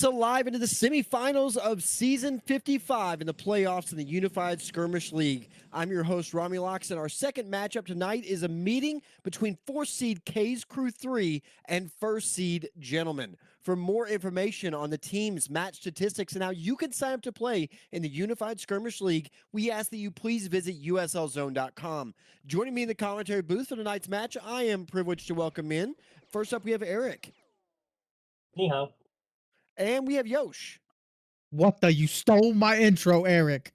USL live into the semifinals of season 55 in the playoffs in the Unified Skirmish League. I'm your host, Romulocks, and our second matchup tonight is a meeting between 4th seed Krew 3 and 1st seed Gentlemen. For more information on the teams, match statistics, and how you can sign up to play in the Unified Skirmish League, we ask that you please visit uslzone.com. Joining me in the commentary booth for tonight's match, I am privileged to welcome in. First up, we have Eric. Ni hao. And we have Yosh. What the? You stole my intro, Eric.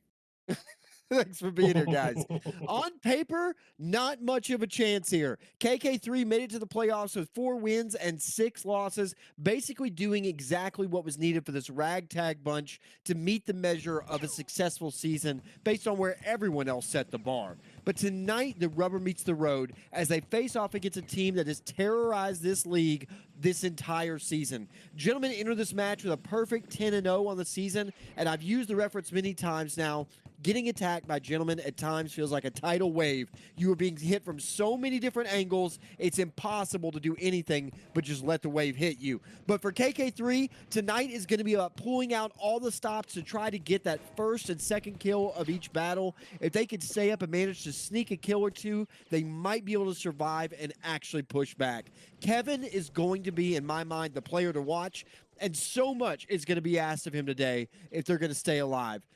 Thanks for being here, guys. On paper, not much of a chance here. KK3 made it to the playoffs with 4 wins and 6 losses, basically doing exactly what was needed for this ragtag bunch to meet the measure of a successful season based on where everyone else set the bar. But tonight, the rubber meets the road as they face off against a team that has terrorized this league this entire season. Gentlemen enter this match with a perfect 10-0 on the season, and I've used the reference many times now. Getting attacked by Gentlemen at times feels like a tidal wave. You are being hit from so many different angles, it's impossible to do anything but just let the wave hit you. But for KK3, tonight is going to be about pulling out all the stops to try to get that first and second kill of each battle. If they could stay up and manage to sneak a kill or two, they might be able to survive and actually push back. Kevin is going to be, in my mind, the player to watch, and so much is going to be asked of him today if they're going to stay alive.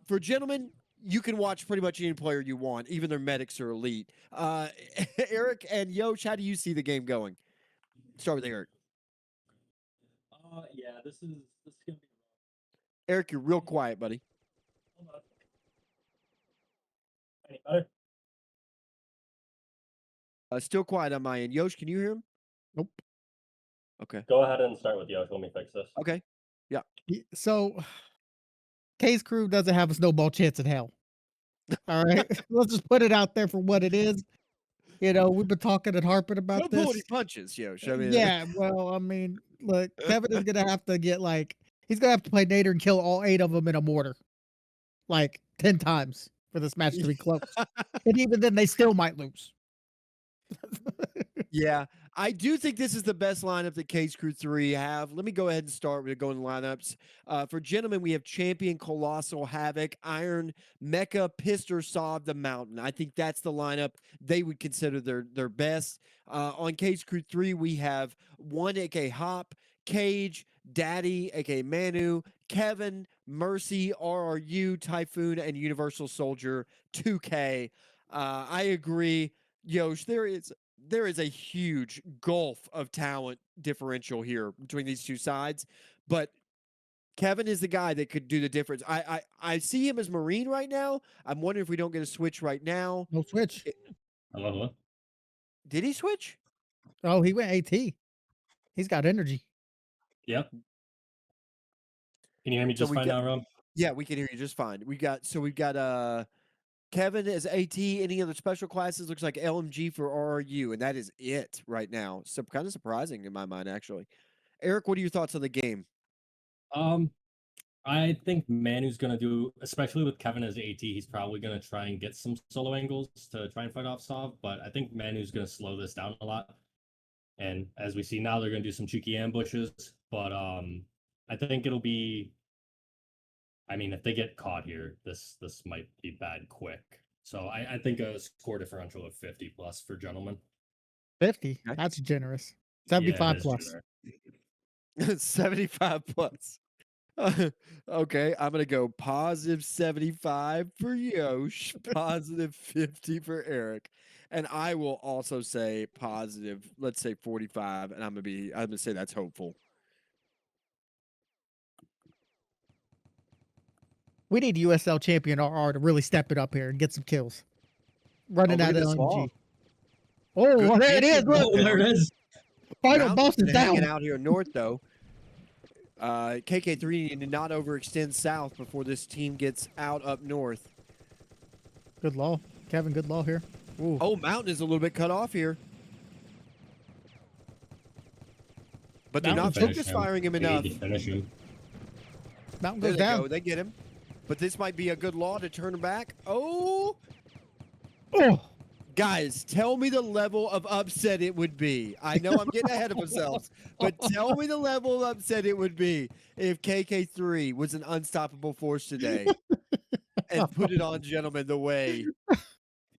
For Gentlemen, you can watch pretty much any player you want, even their medics are elite. Eric and Yosh, how do you see the game going? Start with Eric. Yeah, this is gonna be. Eric, you're real quiet, buddy. Hold on. Any better? Still quiet on my end. Yosh, can you hear him? Nope. Okay. Go ahead and start with Yosh. Let me fix this. Okay. Yeah. So, Krew doesn't have a snowball chance in hell. All right, let's just put it out there for what it is. You know, we've been talking and harping about Don't pull this. any punches, Yosh. I mean, Yeah, well, I mean, look, Kevin is gonna have to get he's gonna have to play Nader and kill all 8 of them in a mortar, 10 times for this match to be close. And even then, they still might lose. Yeah, I do think this is the best lineup that Krew 3 have. Let me go ahead and start with going lineups. For Gentlemen, we have Champion, Colossal, Havoc, Iron, Mecha, Pister, Sov, the Mountain. I think that's the lineup they would consider their best. On Krew 3, we have 1, aka Hop, Cage, Daddy, aka Manu, Kevin, Mercy, RRU, Typhoon, and Universal Soldier 2K. I agree, Yosh, there is a huge gulf of talent differential here between these two sides, but Kevin is the guy that could do the difference. I see him as Marine right now. I'm wondering if we don't get a switch right now. No switch. Hello. Did he switch? Oh, he went AT. He's got energy. Yep. Can you hear me just fine now, Rom? Yeah, we can hear you just fine. We've got Kevin as AT. Any other special classes? Looks like LMG for RRU, and that is it right now. So kind of surprising in my mind, actually. Eric, what are your thoughts on the game? I think Manu's gonna do, especially with Kevin as AT, he's probably gonna try and get some solo angles to try and fight off Sov, but I think Manu's gonna slow this down a lot. And as we see now, they're gonna do some cheeky ambushes, but I think it'll be. I mean, if they get caught here, this might be bad quick. So I think a score differential of 50 plus for Gentlemen. 50? That's generous. 75 plus. 75 plus. Okay, I'm gonna go positive 75 for Yosh, positive 50 for Eric, and I will also say positive, let's say 45, and I'm gonna say that's hopeful. We need USL champion RR to really step it up here and get some kills. Running out of LMG. Oh, well, there it is. Look. Oh, there it is. Final boss is down. Hanging out here north, though. KK3 need to not overextend south before this team gets out up north. Good law. Kevin, good law here. Ooh. Oh, Mountain is a little bit cut off here. But they're not focus firing him enough. Finish him. Mountain goes down. They get him. But this might be a good law to turn him back. Oh! Oh! Guys, tell me the level of upset it would be. I know I'm getting ahead of ourselves, but tell me the level of upset it would be if KK3 was an unstoppable force today and put it on, gentlemen, the way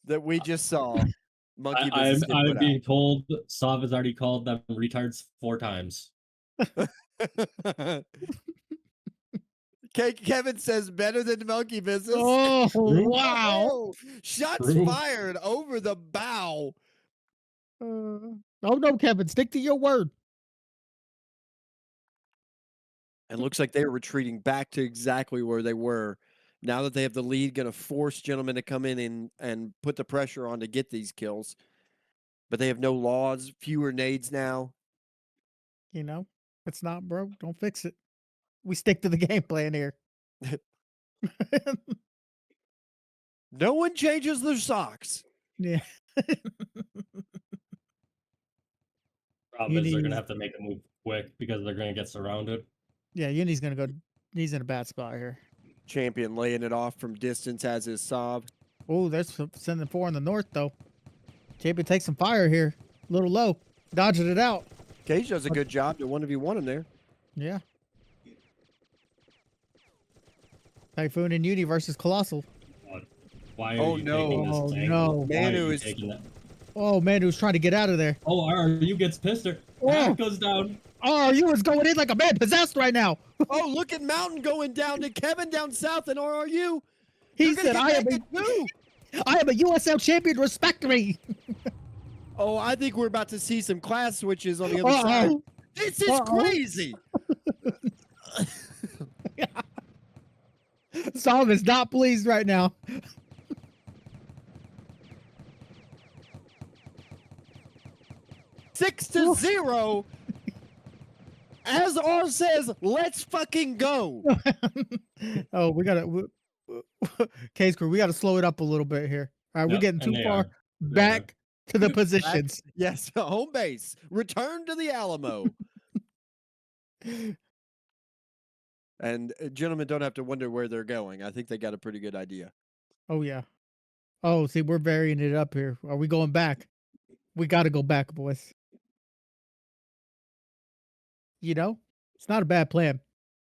that we just saw Monkey Business get I'm put being told Sav has already called them retards 4 times. out. Kevin says better than Monkey Business. Oh, True. wow. Oh, shots True. fired over the bow. Oh, no, Kevin, stick to your word. And looks like they're retreating back to exactly where they were. Now that they have the lead, going to force gentlemen to come in and put the pressure on to get these kills. But they have no laws, fewer nades now. You know, it's not broke. Don't fix it. We stick to the game plan here. No one changes their socks. Yeah. Problem is they're Uni's- gonna have to make a move quick because they're gonna get surrounded. Yeah, Uni's gonna go. He's in a bad spot here. Champion laying it off from distance as is Saab. Oh, there's sending 4 in the north though. Champion takes some fire here. A little low. Dodging it out. Cage does a good job to 1v1 him there. Yeah. Typhoon and Uni versus Colossal. Why are Oh, you no. taking this Oh, angle? no. Why are Manu you is- taking that? Oh man, who's trying to get out of there? Oh, RU gets pissed. Oh. Hat goes down. Oh, you was going in like a man possessed right now. Oh, look at Mountain going down to Kevin down south in RRU. He You're gonna said, get I am naked too. I am a USL champion, respect me. Oh, I think we're about to see some class switches on the other side. Uh-oh. This is Uh-oh. crazy. Saab is not pleased right now. 6-0. As R says, let's fucking go. Oh, we gotta Case Crew, we gotta slow it up a little bit here. All right, we're Yep, getting and too they far are. back to the positions. Yes, home base. Return to the Alamo. And gentlemen don't have to wonder where they're going. I think they got a pretty good idea. Oh yeah. Oh, see, we're varying it up here. Are we going back? We gotta go back, boys. You know, it's not a bad plan.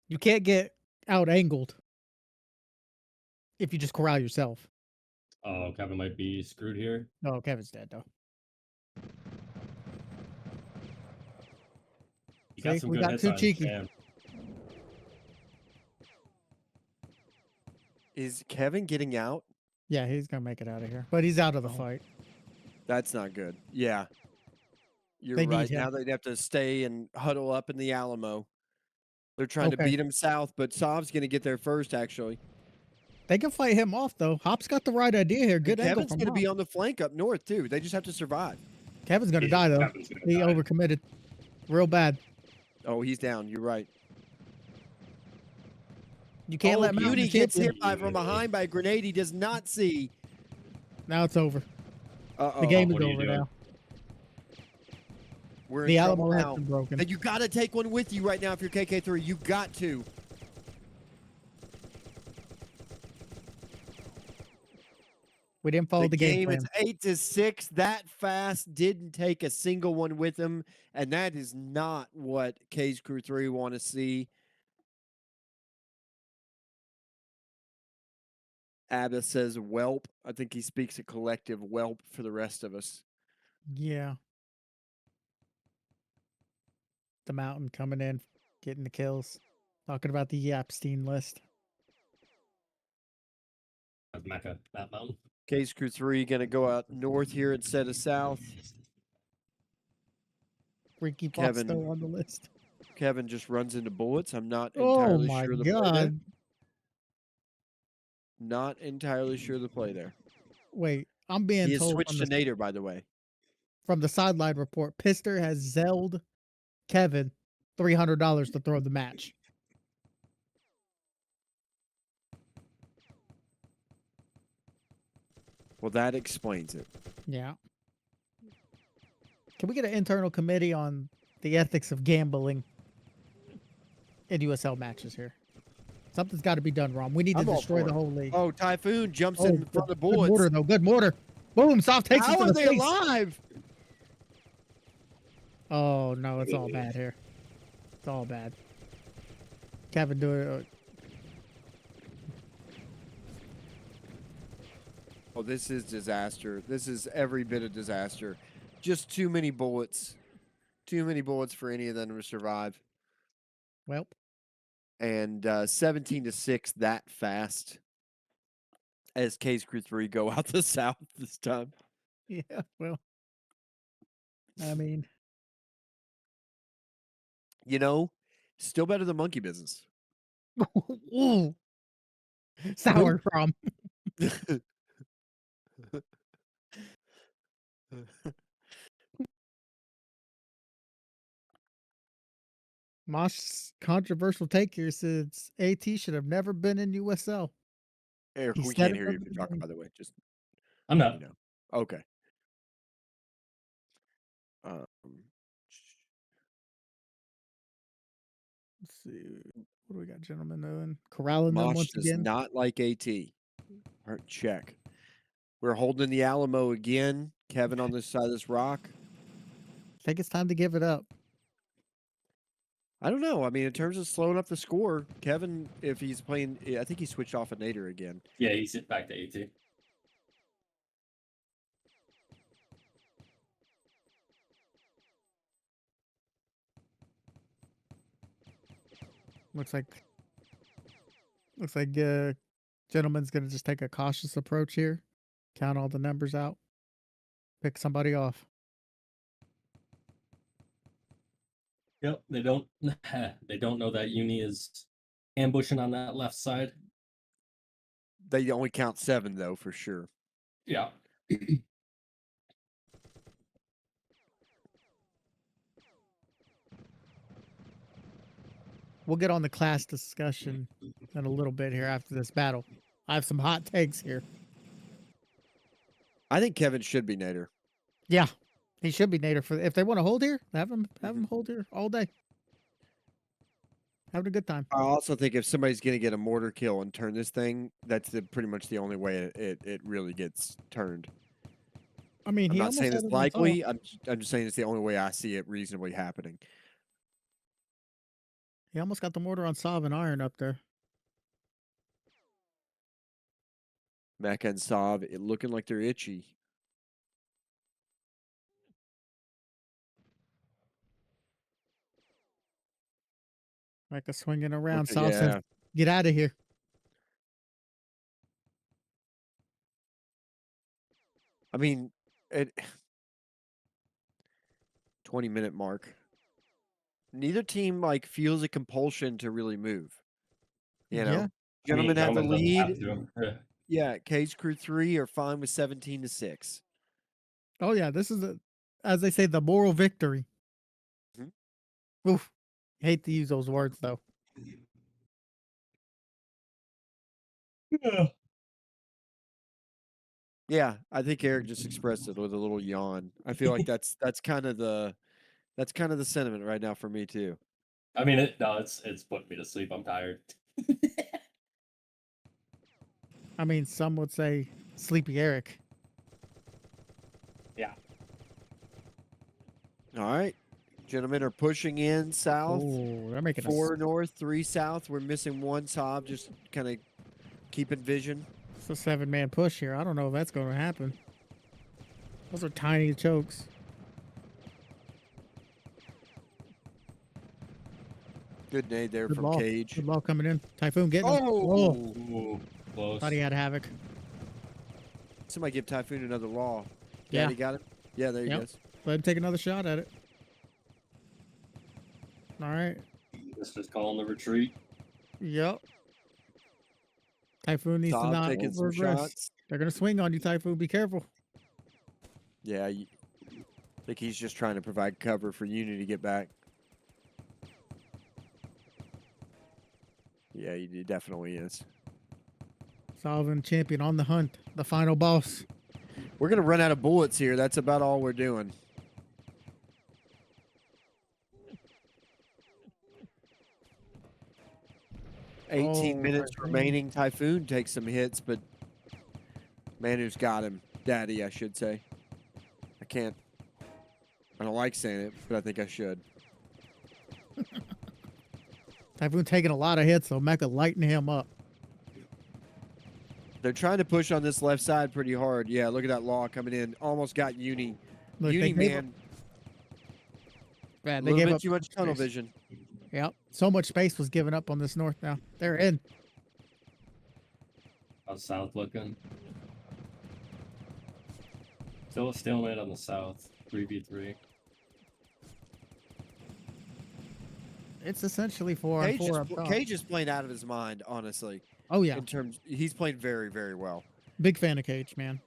You can't get out angled if you just corral yourself. Oh, Kevin might be screwed here. No, Kevin's dead though. He got See, some we good got hits too on cheeky. Sam. Is Kevin getting out? Yeah, he's gonna make it out of here, but he's out of the Oh. fight. That's not good. Yeah. You're They need right. him. Now they'd have to stay and huddle up in the Alamo. They're trying to Okay. beat him south, but Saab's going to get there first, actually. They can fight him off though. Hop's got the right idea here. And Good angle Kevin's from going to be Hop. on the flank up north, too. They just have to survive. Kevin's gonna Yeah, die though. Kevin's gonna He die. overcommitted, real bad. Oh, he's down. You're right. You can't let Mountain Beauty the gets champion. hit by from behind by a grenade he does not see. Now it's over. Uh-oh. The game is what are you over doing? now. We're The in Alamo trouble has now. been broken. And you got to take one with you right now if you're KK3. You got to. We didn't follow the game plan. is 8-6. That fast didn't take a single one with him, and that is not what K's Crew 3 want to see. Abba says whelp. I think he speaks a collective whelp for the rest of us. Yeah. The Mountain coming in, getting the kills. Talking about the Yapstein list. That's Mecca, that mountain. K's Crew 3 going to go out north here instead of south. Freaky Fox Kevin. still on the list. Kevin just runs into bullets. I'm not Oh entirely my sure the play there. god. Not entirely sure the play there. Wait, I'm being He has told switched from to the, Nader, by the way. from the sideline report, Pister has zelled Kevin $300 to throw the match. Well, that explains it. Yeah. Can we get an internal committee on the ethics of gambling in USL matches here? Something's got to be done wrong. We need to I'm all destroy for the it. whole league. Oh, Typhoon jumps in front of good bullets. mortar though. Good mortar. Boom! Soft takes it How to are the they face. alive? Oh no, it's all bad here. It's all bad. Kevin, do it. Oh, this is disaster. This is every bit of disaster. Just too many bullets. Too many bullets for any of them to survive. Well, And 17-6 that fast as Krew 3 go out the south this time. yeah. Well, I mean, You know, still better than monkey business. ooh, sour from. Mosh's controversial take here says AT should have never been in USL. Eric, He we said can't it hear from you the if you're talking, beginning. by the way. Just I'm let not. you know. Okay. Um, Let's see. What do we got, gentlemen, doing? Corralling them Mosh once does again. not like AT. All right, check. We're holding the Alamo again. Kevin on this side of this rock. I think it's time to give it up. I don't know. I mean, in terms of slowing up the score, Kevin, if he's playing, I think he switched off a Nader again. Yeah, he's hit back to 18. Looks like gentleman's gonna just take a cautious approach here. Count all the numbers out. Pick somebody off. Yep, they don't know that Uni is ambushing on that left side. They only count 7, though, for sure. Yeah. We'll get on the class discussion in a little bit here after this battle. I have some hot takes here. I think Kevin should be Nader. Yeah, he should be Nader for if they want to hold here. Have him hold here all day. Having a good time. I also think if somebody's going to get a mortar kill and turn this thing, that's pretty much the only way it really gets turned. I mean, I'm he not almost saying had it's it on top. likely. I'm just saying it's the only way I see it reasonably happening. He almost got the mortar on Sav and Iron up there. Mecca and Sav, it looking like they're itchy. Like a swinging around. Okay, Sav says, yeah. "Get out of here." I mean, it 20-minute mark. Neither team like feels a compulsion to really move. You know, Yeah. gentlemen have the Gentlemen doesn't have lead. to. Yeah, Krew 3 are fine with 17-6. Oh yeah, this is as they say, the moral victory. Mhm. Oof. Hate to use those words though. Yeah. Yeah, I think Eric just expressed it with a little yawn. I feel like that's kind of the sentiment right now for me too. I mean, it's putting me to sleep. I'm tired. I mean, some would say Sleepy Eric. Yeah. All right, gentlemen are pushing in south. Oh, they're making 4 north, 3 south. We're missing 1 Saab, just kind of keeping vision. It's a 7-man push here. I don't know if that's going to happen. Those are tiny chokes. Good nade there Good from ball. Cage. Good ball coming in. Typhoon getting him. Oh! Ooh, close. Thought he had havoc. Somebody give Typhoon another law. Yeah. Daddy got it? Yeah, there he Yep. goes. Let him take another shot at it. All right. This is calling the retreat. Yep. Typhoon needs to Saab not taking some over-aggress. shots. They're going to swing on you, Typhoon. Be careful. Yeah, I think he's just trying to provide cover for Uni to get back. Yeah, he definitely is. Solving champion on the hunt. The final boss. We're going to run out of bullets here. That's about all we're doing. Oh, 18 minutes Typhoon. remaining. Typhoon takes some hits, but Manu's got him. Daddy, I should say. I can't. I don't like saying it, but I think I should. Typhoon taking a lot of hits, so Mecha lighting him up. They're trying to push on this left side pretty hard. Yeah, look at that Law coming in. Almost got Uni. Look, they Uni, gave man. Man, A they little gave bit up too much tunnel space. vision. Yep. So much space was given up on this north now. They're in. How's south looking? Still a stalemate on the south. 3v3. It's essentially 4-on-4 up top. Cage is playing out of his mind, honestly. Oh, yeah. In terms, he's playing very, very well. Big fan of Cage, man.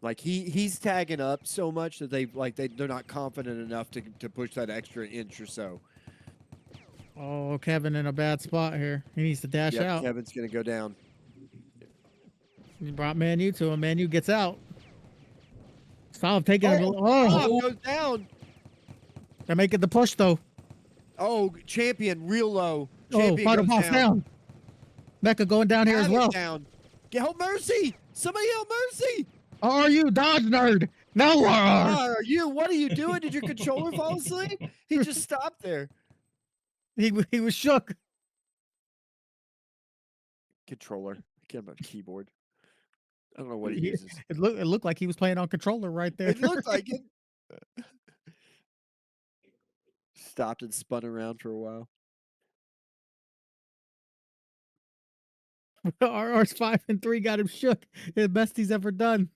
Like he's tagging up so much that they're not confident enough to push that extra inch or so. Oh, Kevin in a bad spot here. He needs to dash Yep, out. Kevin's gonna go down. He brought Manu to him. Manu gets out. Stop taking him. Oh, Oh, goes down. they're making the push though. Oh, champion real low. Oh, Champion fighter goes boss down. Mecha going down here as Havoc well. down. Get help Mercy. Somebody help Mercy. Are you dodge nerd? No. Are you? What are you doing? Did your controller fall asleep? He just stopped there. He was shook. Controller. I can't about keyboard. I don't know what he uses. It looked like he was playing on controller right there. It looked like it. Stopped and spun around for a while. RR's 5-3 got him shook. The best he's ever done.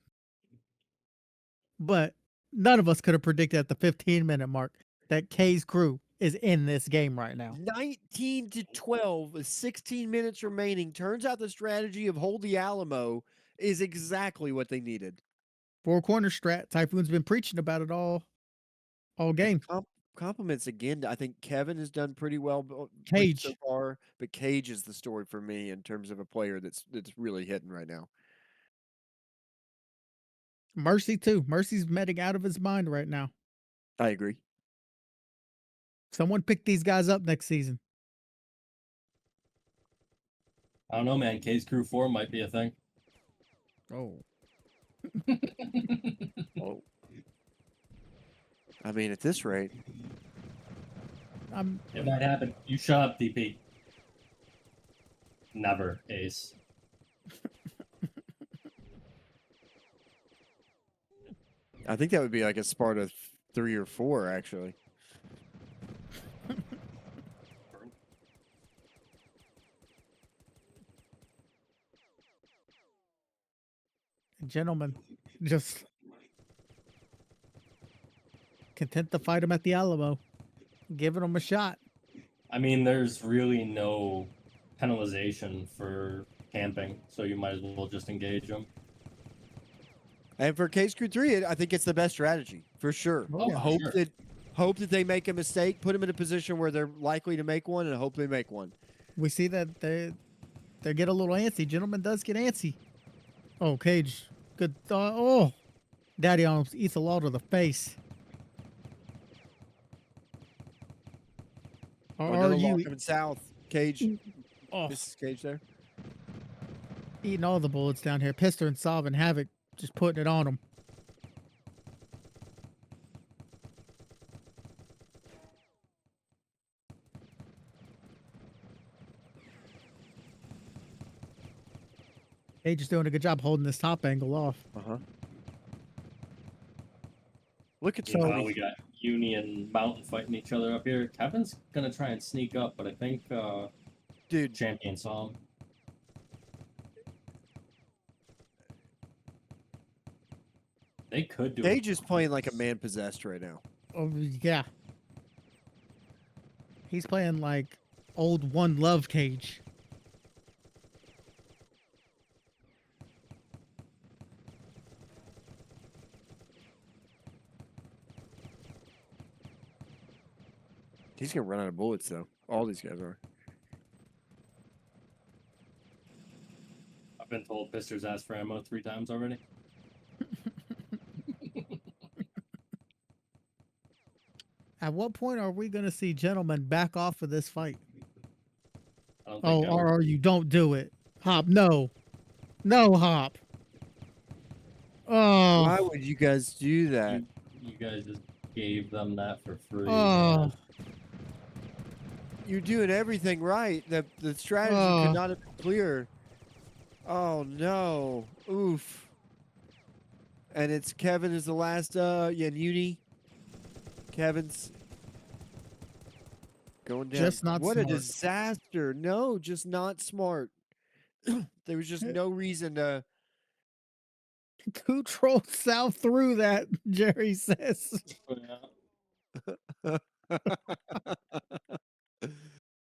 But none of us could have predicted at the 15-minute mark that K's Krew is in this game right now. 19-12 with 16 minutes remaining. Turns out the strategy of hold the Alamo is exactly what they needed. 4 corner strat. Typhoon's been preaching about it all game. Compliments again. I think Kevin has done pretty well Cage. so far, but Cage is the story for me in terms of a player that's really hitting right now. Mercy too. Mercy's medding out of his mind right now. I agree. Someone pick these guys up next season. I don't know, man. K's Crew 4 might be a thing. Oh. Oh. I mean, at this rate. It might happen. You shut up, DP. Never, Ace. I think that would be like a Sparta 3 or 4, actually. Gentlemen, just content to fight him at the Alamo. Giving him a shot. I mean, there's really no penalization for camping, so you might as well just engage them. And for Case Crew 3, I think it's the best strategy, for sure. Oh, yeah. Hope that they make a mistake, put them in a position where they're likely to make one, and hope they make one. We see that they get a little antsy. Gentleman does get antsy. Oh, Cage. Good. Oh. Daddy almost eats a lot of the face. Another Are Law you coming south? Cage. oh, This is Cage there. eating all the bullets down here? Pister and solving havoc, just putting it on him. Cage is doing a good job holding this top angle off. Uh-huh. Look at Meanwhile, we got Uni and Mountain fighting each other up here. Kevin's gonna try and sneak up, but I think dude. Champion saw him. They could do Cage is playing like a man possessed right now. Oh yeah. He's playing like old One Love Cage. He's gonna run out of bullets though. All these guys are. I've been told Pister's asked for ammo 3 times already. At what point are we going to see Gentlemen back off of this fight? I don't think Oh, RRU, don't do it. Hop, no. No, Hop. Why Oh, would you guys do that? you guys just gave them that for free, oh, man. You're doing everything right. The strategy could oh. not have been clearer. Oh no. Oof. And it's Kevin is the last Uni. Kevin's going down. Just not What a smart. disaster. No, just not smart. There was just no reason to Who trolled South through that, Jerry says. Yeah.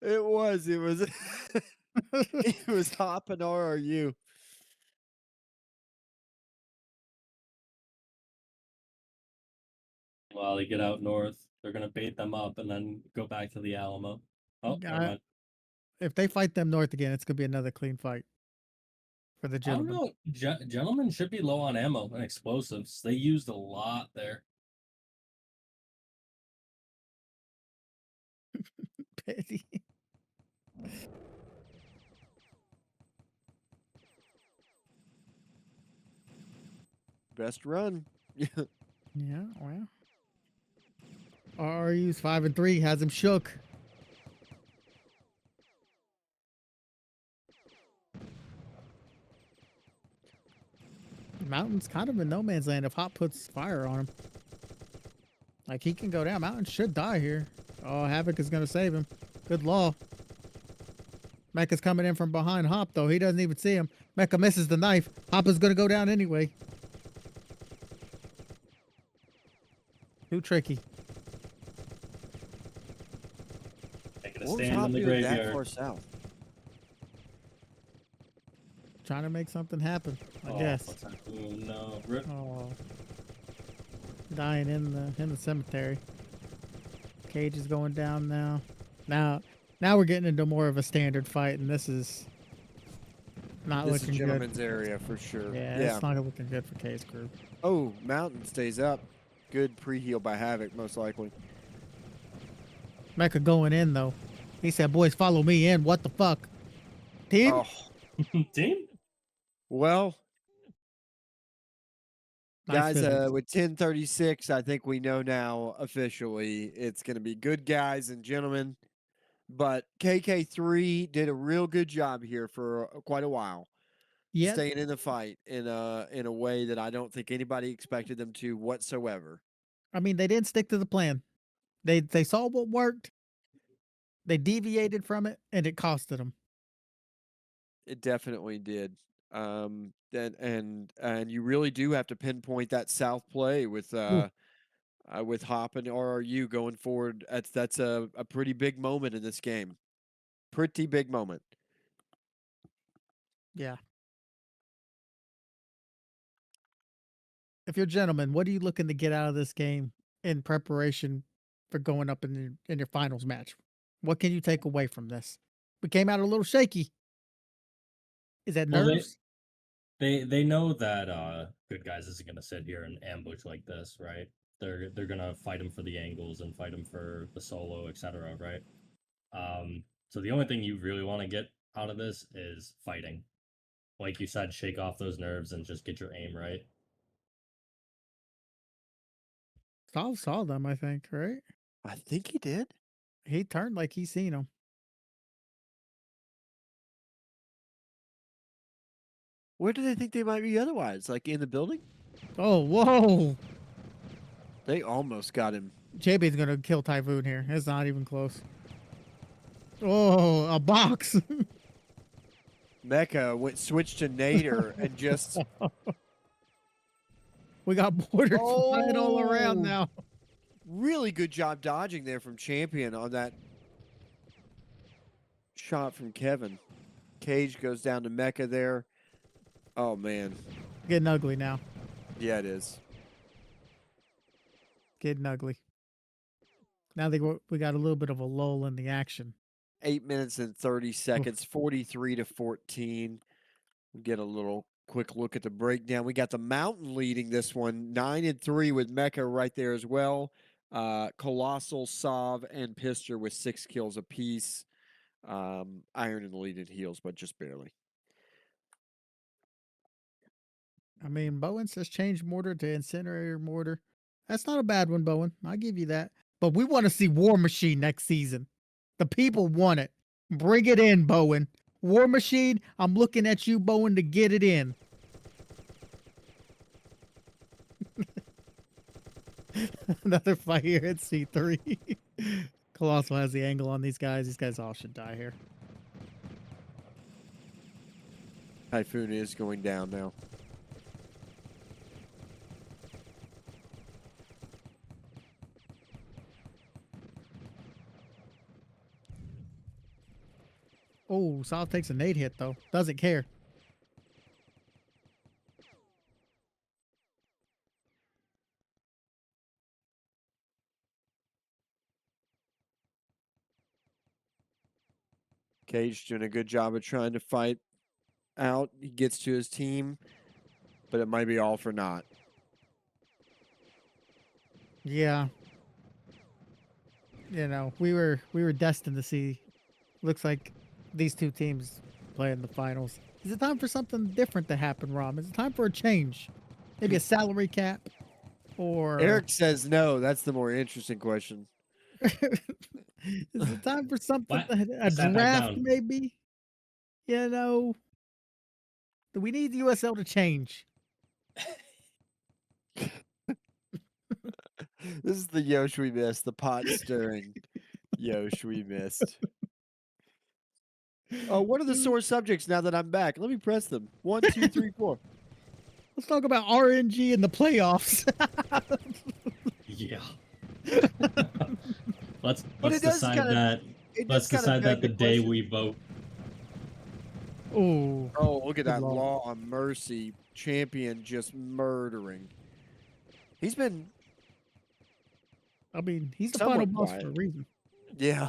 It was it was Hop and RRU. While they get out north, they're gonna bait them up and then go back to the Alamo. Oh, never mind. If they fight them north again, it's going to be another clean fight for the I don't gentlemen. know. Gentlemen should be low on ammo and explosives. They used a lot there. Petty. Best run. Yeah, well. RRU's 5-3 has him shook. Mountain's kind of in no man's land if Hop puts fire on him. Like, he can go down. Mountain should die here. Oh, Havoc is going to save him. Good law. Mecha's coming in from behind Hop, though. He doesn't even see him. Mecha misses the knife. Hop is going to go down anyway. Too tricky. Taking a What was stand Hop in the doing that graveyard. far south? Trying to make something happen, I Oh, guess. what's that? Oh, no. Rip. Oh, dying in the cemetery. Cage is going down now. Now we're getting into more of a standard fight, and this is not This is looking good. gentleman's area for sure. Yeah, it's not looking good for K's Krew. Oh, Mountain stays up. Good pre-heal by Havoc, most likely. Mecha going in though. He said, "Boys, follow me in." What the fuck, team? Oh, Team? well, Nice guys, physics. with 10:36, I think we know now officially it's going to be good guys and gentlemen. But KK3 did a real good job here for quite a while, Yeah, staying in the fight in a way that I don't think anybody expected them to whatsoever. I mean they didn't stick to the plan. They saw what worked. They deviated from it, and it costed them. It definitely did. And you really do have to pinpoint that south play with Hop and RRU going forward. That's a pretty big moment in this game. Pretty big moment. Yeah. If you're gentlemen, what are you looking to get out of this game in preparation for going up in your finals match? What can you take away from this? We came out a little shaky. Is that Well, nerves? they know that good guys isn't gonna sit here and ambush like this, right? They're gonna fight him for the angles and fight him for the solo, etc. Right? So the only thing you really want to get out of this is fighting. Like you said, shake off those nerves and just get your aim right. Saw them, I think, right? I think he did. He turned like he seen them. Where do they think they might be otherwise? Like in the building? Oh, whoa. They almost got him. JB's going to kill Typhoon here. It's not even close. Oh, a box. Mecha switched to Nader and just We got borders flying all around Oh. now. really good job dodging there from Champion on that shot from Kevin. Cage goes down to Mecha there. Oh man. Getting ugly now. Yeah, it is. Getting ugly. Now we got a little bit of a lull in the action. 8 minutes and 30 seconds, 43-14. We get a little quick look at the breakdown. We got the Mountain leading this one, 9-3 with Mecha right there as well. Colossal, Sov, and Pister with 6 kills apiece. Iron in the lead in heals, but just barely. I mean, Bowen says change mortar to incinerator mortar. That's not a bad one, Bowen. I'll give you that. But we want to see War Machine next season. The people want it. Bring it in, Bowen. War Machine, I'm looking at you, Bowen, to get it in. Another fight here at C3. Colossal has the angle on these guys. These guys all should die here. Typhoon is going down now. Oh, South takes a nade hit, though. Doesn't care. Cage doing a good job of trying to fight out. He gets to his team, but it might be all for naught. Yeah. You know, we were destined to see. Looks like these two teams play in the finals. Is it time for something different to happen, Rom? Is it time for a change? Maybe a salary cap, or Eric says no. That's the more interesting question. is it time for something? What? A Sat back draft, down. maybe. You know, do we need the USL to change? This is the Yosh we missed, the pot stirring Yosh we missed. Oh, what are the sore subjects now that I'm back? Let me press them. 1, 2, 3, 4. Let's talk about RNG in the playoffs. Yeah. let's But it does decide kinda- that. It Let's does kinda decide beg that the day question. we vote. Oh, Oh, look at Good that lord. Law of Mercy champion just murdering. He's been, I mean, he's the Somewhat final boss quiet. for a reason. yeah.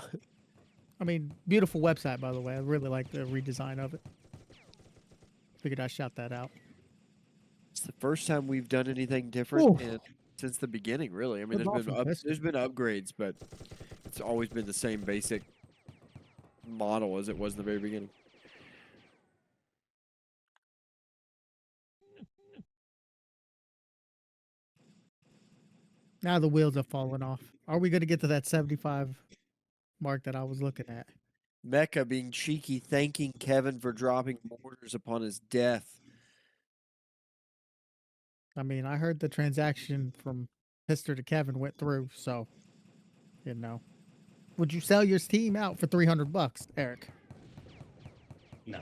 I mean, beautiful website, by the way. I really like the redesign of it. Figured I'd shout that out. It's the first time we've done anything different Ooh. since the beginning, really. I mean, Good ball from Pistol. there's been upgrades, but it's always been the same basic model as it was in the very beginning. Now the wheels have fallen off. Are we going to get to that 75 mark that I was looking at? Mecca being cheeky, thanking Kevin for dropping mortars upon his death. I mean, I heard the transaction from Pister to Kevin went through, so, you know. Would you sell your team out for $300, Eric? No.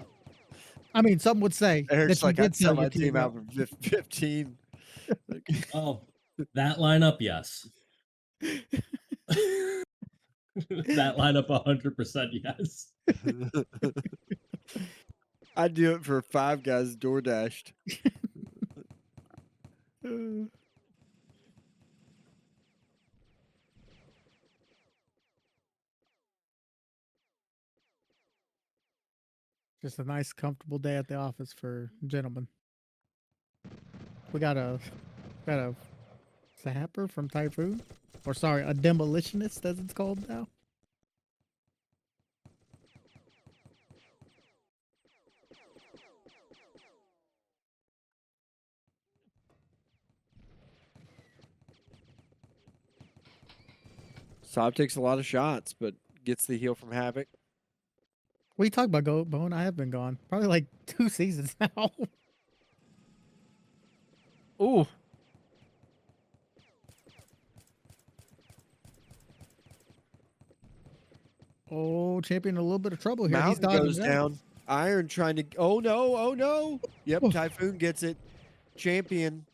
I mean, some would say Eric's that you like, did I'd sell sell my your team out for 15. Like, Oh, that lineup, yes. That lineup, 100% yes. I'd do it for 5 guys door dashed. Just a nice, comfortable day at the office for gentlemen. We got a sapper from Typhoon, or sorry, a demolitionist as it's called now. Saab takes a lot of shots, but gets the heal from Havoc. What are you talking about, Goat Bone? I have been gone probably like 2 seasons now. Ooh. Oh, champion in a little bit of trouble here. He's Mountain dodging goes it out. down. Iron trying to. Oh no! Oh no! Yep, Oof. Typhoon gets it. Champion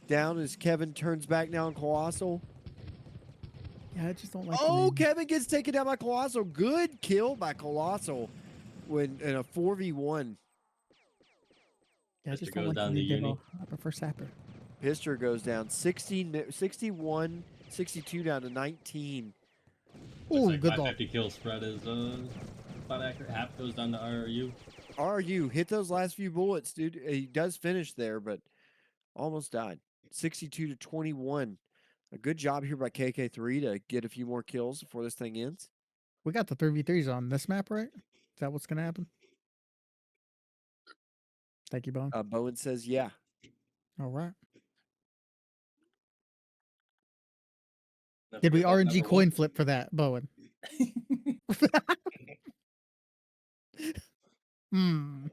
down as Kevin turns back now on Colossal. Yeah, I just don't like. the Oh, name. Kevin gets taken down by Colossal. Good kill by Colossal when in a 4v1. Yeah, I Mister just don't goes like down the to new uni. demo. I prefer sapper. Pister goes down 61, 62 down to 19. Looks Ooh, like good ball. 550 kill spread is about accurate. Half goes down to RU. RU hit those last few bullets, dude. He does finish there, but almost died. 62 to 21. A good job here by KK3 to get a few more kills before this thing ends. We got the 3v3s on this map, right? Is that what's gonna happen? Thank you, Bone. Bowen says, yeah. All right. Never Did we give up, RNG never coin won. flip for that, Bowen? Hmm.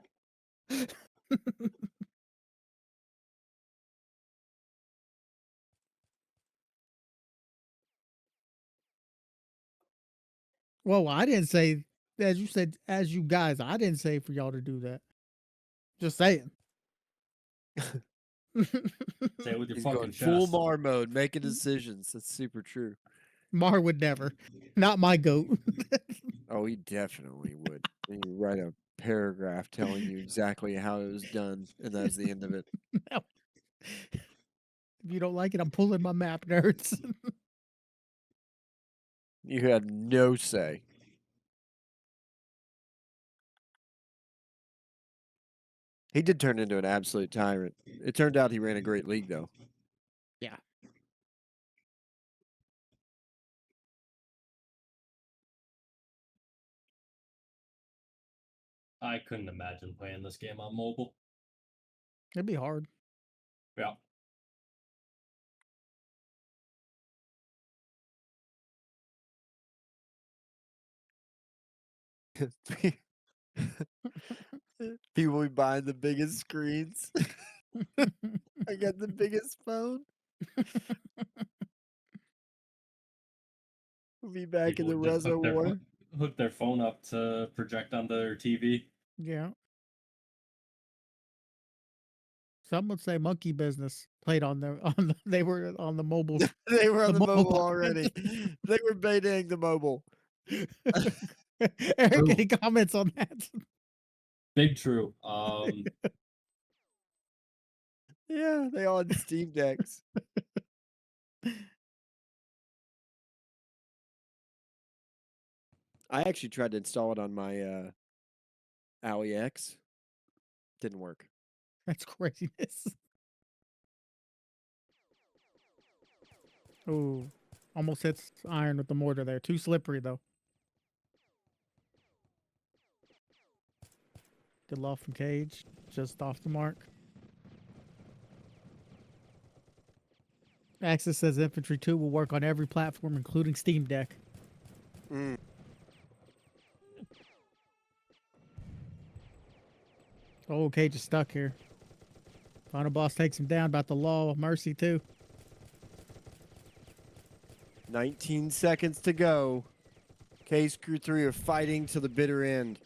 Well, I didn't say, as you said, as you guys, I didn't say for y'all to do that. Just saying. Say it with your He's fucking going full chest. Mar mode, making decisions. That's super true. Mar would never. Not my goat. Oh, he definitely would. And you write a paragraph telling you exactly how it was done, and that's the end of it. No. If you don't like it, I'm pulling my map, nerds. You had no say. He did turn into an absolute tyrant. It turned out he ran a great league, though. Yeah. I couldn't imagine playing this game on mobile. It'd be hard. Yeah. People be buying the biggest screens. I got the biggest phone. We'll be back People in the would just Rezo War. hook their phone up to project on their TV. Yeah. Some would say monkey business played on the they were on the mobile. They were on the mobile platform. already. They were baiting the mobile. Eric, True. any comments on that? Big true. Yeah, they all had Steam Decks. I actually tried to install it on my Ally X. Didn't work. That's craziness. Oh, almost hits iron with the mortar there. Too slippery though. Good loft from Cage, just off the mark. Axis says Infantry 2 will work on every platform, including Steam Deck. Mm. Oh, Cage is stuck here. Final boss takes him down. About the law of mercy too. 19 seconds to go. Krew 3 are fighting to the bitter end.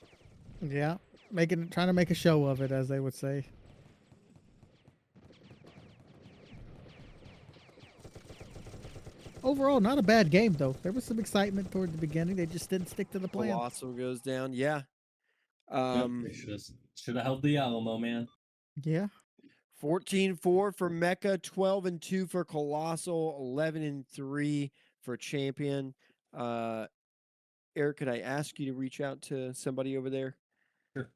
Yeah, trying to make a show of it, as they would say. Overall, not a bad game though. There was some excitement toward the beginning. They just didn't stick to the plan. Colossal goes down. Yeah. Should have held the Alamo, man. Yeah. 14-4 for Mecca, 12-2 for Colossal, 11-3 for Champion. Eric, could I ask you to reach out to somebody over there? Sure.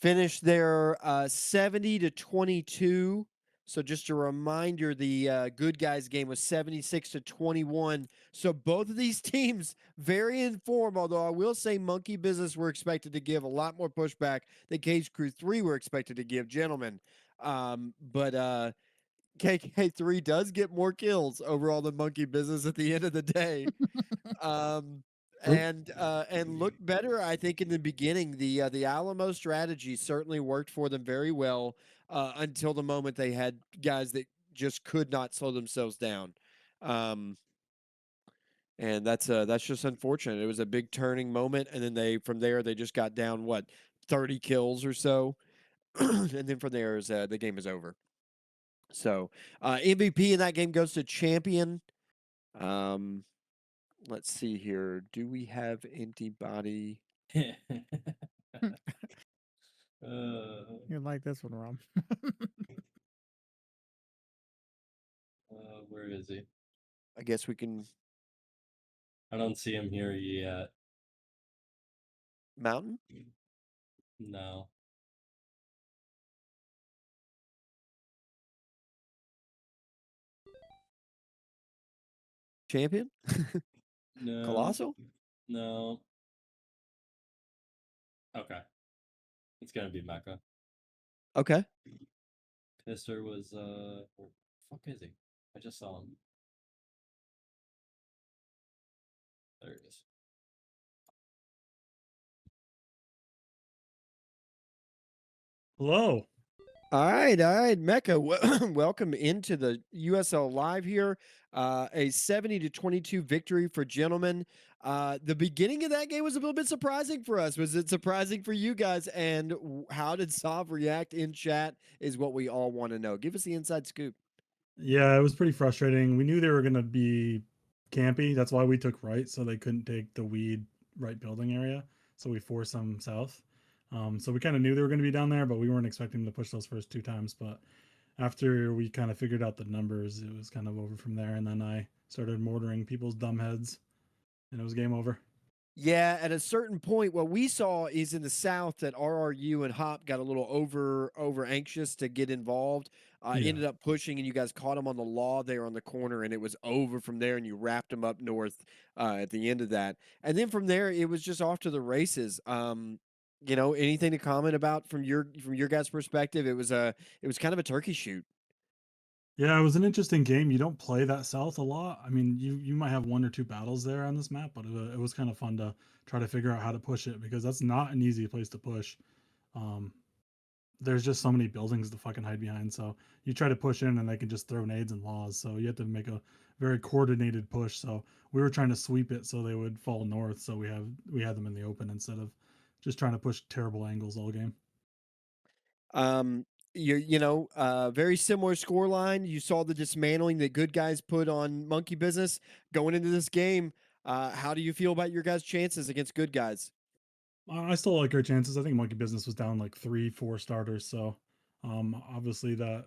Finished there 70-22. So just a reminder, the good guys game was 76-21. So both of these teams very in form, although I will say Monkey Business were expected to give a lot more pushback than Krew 3 were expected to give, gentlemen. But KK3 does get more kills overall than Monkey Business at the end of the day. And look better, I think, in the beginning. The Alamo strategy certainly worked for them very well until the moment they had guys that just could not slow themselves down. And that's just unfortunate. It was a big turning moment, and then from there they just got down 30 kills or so, and then from there the game is over. So MVP in that game goes to Champion. Let's see here. Do we have anybody? You like this one, Rom. Where is he? I guess we can. I don't see him here yet. Mountain? No. Champion? No. Colossal? No. Okay. It's gonna be Mecha. Okay. Pisser was where the fuck is he? I just saw him. There he is. Hello. All right, Mecca. Welcome into the USL Live here. A 70-22 victory for Gentlemen. The beginning of that game was a little bit surprising for us. Was it surprising for you guys? And how did Sav react in chat? Is what we all want to know. Give us the inside scoop. Yeah, it was pretty frustrating. We knew they were going to be campy. That's why we took right, so they couldn't take the weed right building area. So we forced them south. So we kind of knew they were going to be down there, but we weren't expecting them to push those first 2 times. But after we kind of figured out the numbers, it was kind of over from there. And then I started mortaring people's dumb heads, and it was game over. Yeah, at a certain point, what we saw is in the South that RRU and Hop got a little over anxious to get involved. Yeah. Ended up pushing, and you guys caught them on the law there on the corner, and it was over from there. And you wrapped them up north at the end of that, and then from there it was just off to the races. Anything to comment about from your guys' perspective? It was kind of a turkey shoot. Yeah, it was an interesting game. You don't play that south a lot. I mean, you might have 1 or 2 battles there on this map, but it was kind of fun to try to figure out how to push it because that's not an easy place to push. There's just so many buildings to fucking hide behind. So you try to push in and they can just throw nades and laws. So you have to make a very coordinated push. So we were trying to sweep it so they would fall north. So we had them in the open instead of just trying to push terrible angles all game. Very similar score line. You saw the dismantling that good guys put on Monkey Business going into this game. How do you feel about your guys' chances against good guys? I still like our chances. I think Monkey Business was down like 3-4 starters. So obviously that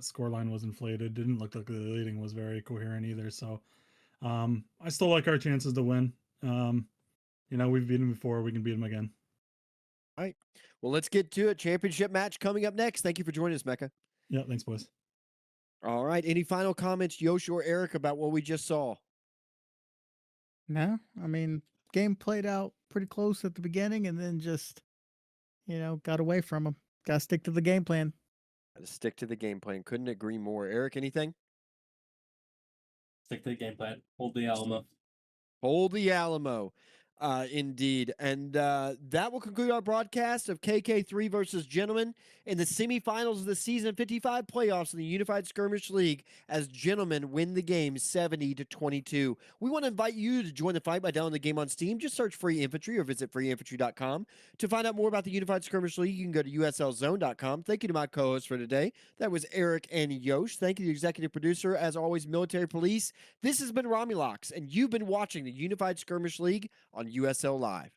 score line was inflated. Didn't look like the leading was very coherent either. So I still like our chances to win. We've beaten them before. We can beat them again. All right. Well, let's get to it. Championship match coming up next. Thank you for joining us, Mecca. Yeah, thanks, boys. All right. Any final comments, Yosh or Eric, about what we just saw? No, I mean, game played out pretty close at the beginning and then just, got away from them. Got to stick to the game plan. Got to stick to the game plan. Couldn't agree more. Eric, anything? Stick to the game plan. Hold the Alamo. Hold the Alamo. Indeed. And that will conclude our broadcast of KK3 versus Gentlemen in the semifinals of the Season 55 playoffs in the Unified Skirmish League as Gentlemen win the game 70-22. We want to invite you to join the fight by downloading the game on Steam. Just search Free Infantry or visit freeinfantry.com. To find out more about the Unified Skirmish League, you can go to uslzone.com. Thank you to my co-hosts for today. That was Eric and Yosh. Thank you to the executive producer, as always, Military Police. This has been Romulocks, and you've been watching the Unified Skirmish League on USL Live.